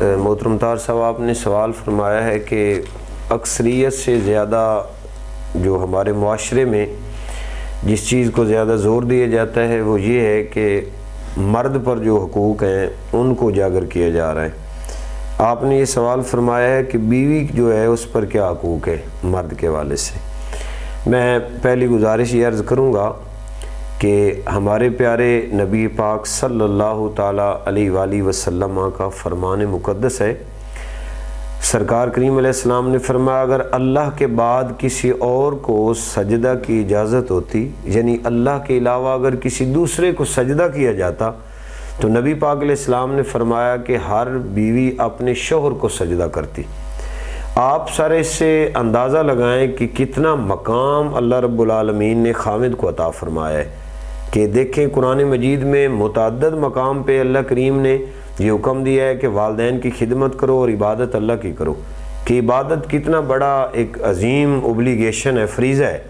محترم طاہر صاحب، آپ نے سوال فرمایا ہے کہ اکثریت سے زیادہ جو ہمارے معاشرے میں جس چیز کو زیادہ زور دیا جاتا ہے وہ یہ ہے کہ مرد پر جو حقوق ہیں ان کو اجاگر کیا جا رہا ہے۔ آپ نے یہ سوال فرمایا ہے کہ بیوی جو ہے اس پر کیا حقوق ہے مرد کے حوالے سے۔ میں پہلی گزارش یہ عرض کروں گا کہ ہمارے پیارے نبی پاک صلی اللہ تعالیٰ علیہ وآلہ وسلم کا فرمان مقدس ہے۔ سرکار کریم علیہ السلام نے فرمایا اگر اللہ کے بعد کسی اور کو سجدہ کی اجازت ہوتی، یعنی اللہ کے علاوہ اگر کسی دوسرے کو سجدہ کیا جاتا، تو نبی پاک علیہ السلام نے فرمایا کہ ہر بیوی اپنے شوہر کو سجدہ کرتی۔ آپ سارے اس سے اندازہ لگائیں کہ کتنا مقام اللہ رب العالمین نے خامد کو عطا فرمایا ہے کہ دیکھیں قرآن مجید میں متعدد مقام پہ اللہ کریم نے یہ حکم دیا ہے کہ والدین کی خدمت کرو اور عبادت اللہ کی کرو، کہ عبادت کتنا بڑا ایک عظیم اوبلیگیشن ہے، فریضہ ہے۔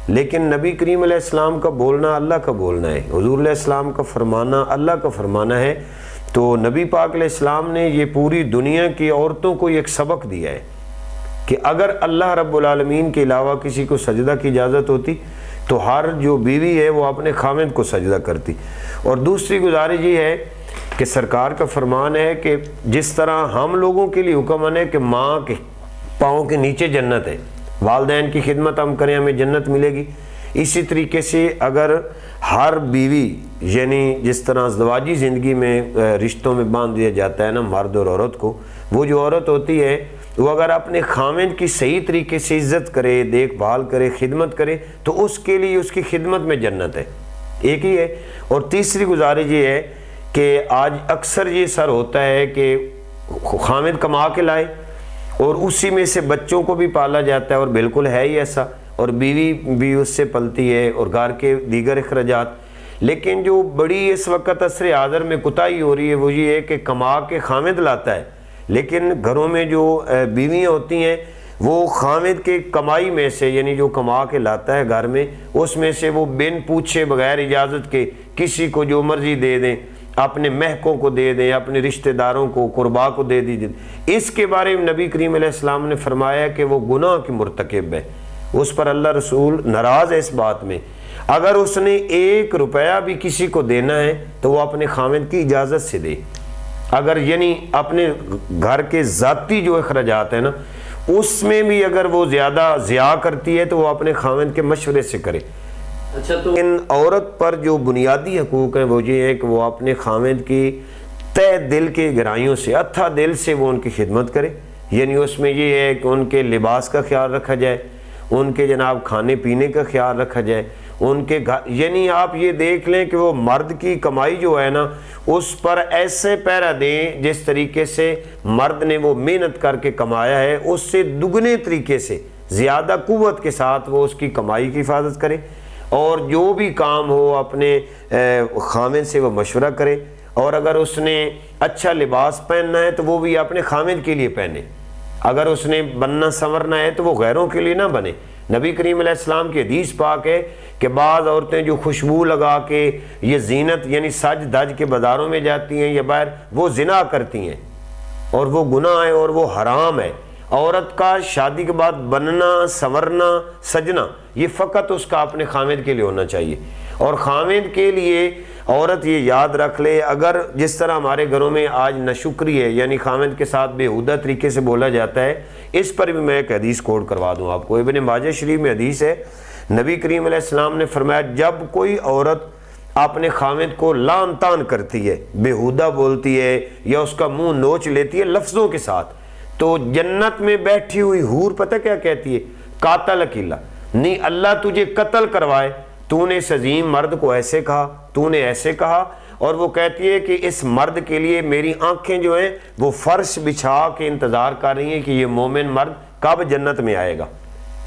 لیکن نبی کریم علیہ السلام کا بولنا اللہ کا بولنا ہے، حضور علیہ السلام کا فرمانا اللہ کا فرمانا ہے۔ تو نبی پاک علیہ السلام نے یہ پوری دنیا کی عورتوں کو ایک سبق دیا ہے کہ اگر اللہ رب العالمین کے علاوہ کسی کو سجدہ کی اجازت ہوتی تو ہر جو بیوی ہے وہ اپنے خاوند کو سجدہ کرتی۔ اور دوسری گزارش یہ ہے کہ سرکار کا فرمان ہے کہ جس طرح ہم لوگوں کے لیے حکم ہے کہ ماں کے پاؤں کے نیچے جنت ہے، والدین کی خدمت ہم کریں ہمیں جنت ملے گی، اسی طریقے سے اگر ہر بیوی یعنی جس طرح ازدواجی زندگی میں رشتوں میں باندھ دیا جاتا ہے نا مرد اور عورت کو، وہ جو عورت ہوتی ہے وہ اگر اپنے خاوند کی صحیح طریقے سے عزت کرے، دیکھ بھال کرے، خدمت کرے تو اس کے لیے اس کی خدمت میں جنت ہے، ایک ہی ہے۔ اور تیسری گزارش یہ ہے کہ آج اکثر یہ سر ہوتا ہے کہ خاوند کما کے لائے اور اسی میں سے بچوں کو بھی پالا جاتا ہے، اور بالکل ہے ہی ایسا، اور بیوی بھی اس سے پلتی ہے اور گھر کے دیگر اخراجات۔ لیکن جو بڑی اس وقت عصر حاضر میں کوتاہی ہو رہی ہے وہ یہ ہے کہ کما کے خاوند لاتا ہے، لیکن گھروں میں جو بیویاں ہوتی ہیں وہ خاوند کے کمائی میں سے یعنی جو کما کے لاتا ہے گھر میں اس میں سے وہ بن پوچھے بغیر اجازت کے کسی کو جو مرضی دے دیں، اپنے مہکوں کو دے دیں، اپنے رشتہ داروں کو قربا کو دے دیجئے۔ اس کے بارے میں نبی کریم علیہ السلام نے فرمایا کہ وہ گناہ کی مرتکب ہے، اس پر اللہ رسول ناراض ہے اس بات میں۔ اگر اس نے 1 روپیہ بھی کسی کو دینا ہے تو وہ اپنے خاوند کی اجازت سے دے، اگر یعنی اپنے گھر کے ذاتی جو اخراجات ہیں نا اس میں بھی اگر وہ زیادہ ضیاع کرتی ہے تو وہ اپنے خاوند کے مشورے سے کرے۔ تو ان عورت پر جو بنیادی حقوق ہیں وہ یہ ہے کہ وہ اپنے خاوند کی تہ دل کے گہرائیوں سے اتھا دل سے وہ ان کی خدمت کرے، یعنی اس میں یہ ہے کہ ان کے لباس کا خیال رکھا جائے، ان کے جناب کھانے پینے کا خیال رکھا جائے، ان کے یعنی آپ یہ دیکھ لیں کہ وہ مرد کی کمائی جو ہے نا اس پر ایسے پیرا دیں جس طریقے سے مرد نے وہ محنت کر کے کمایا ہے اس سے دگنے طریقے سے زیادہ قوت کے ساتھ وہ اس کی کمائی کی حفاظت کرے، اور جو بھی کام ہو اپنے خاوند سے وہ مشورہ کرے، اور اگر اس نے اچھا لباس پہننا ہے تو وہ بھی اپنے خاوند کے لیے پہنے، اگر اس نے بننا سنورنا ہے تو وہ غیروں کے لیے نہ بنے۔ نبی کریم علیہ السلام کی حدیث پاک ہے کہ بعض عورتیں جو خوشبو لگا کے یہ زینت یعنی سج دج کے بازاروں میں جاتی ہیں یا باہر، وہ زنا کرتی ہیں اور وہ گناہ ہے اور وہ حرام ہے۔ عورت کا شادی کے بعد بننا سنورنا سجنا یہ فقط اس کا اپنے خاوند کے لیے ہونا چاہیے، اور خاوند کے لیے عورت یہ یاد رکھ لے اگر جس طرح ہمارے گھروں میں آج ناشکری ہے یعنی خاوند کے ساتھ بےہودہ طریقے سے بولا جاتا ہے، اس پر بھی میں ایک حدیث کوٹ کروا دوں آپ کو۔ ابن ماجہ شریف میں حدیث ہے، نبی کریم علیہ السلام نے فرمایا جب کوئی عورت اپنے خاوند کو لعن طعن کرتی ہے، بےہودہ بولتی ہے یا اس کا منہ نوچ لیتی ہے لفظوں کے ساتھ، تو جنت میں بیٹھی ہوئی حور پتہ کیا کہتی ہے؟ قاتل اکیلا، نہیں اللہ تجھے قتل کروائے، تو نے اس عظیم مرد کو ایسے کہا، تو نے ایسے کہا۔ اور وہ کہتی ہے کہ اس مرد کے لیے میری آنکھیں جو ہیں وہ فرش بچھا کے انتظار کر رہی ہیں کہ یہ مومن مرد کب جنت میں آئے گا۔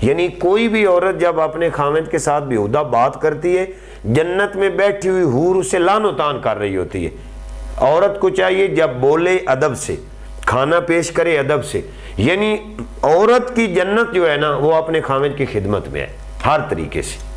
یعنی کوئی بھی عورت جب اپنے خاوند کے ساتھ بیہودہ بات کرتی ہے جنت میں بیٹھی ہوئی حور اسے لعن و طعن کر رہی ہوتی ہے۔ عورت کو چاہیے جب بولے ادب سے، کھانا پیش کرے ادب سے، یعنی عورت کی جنت جو ہے نا وہ اپنے خاوند کی خدمت میں ہے ہر طریقے سے۔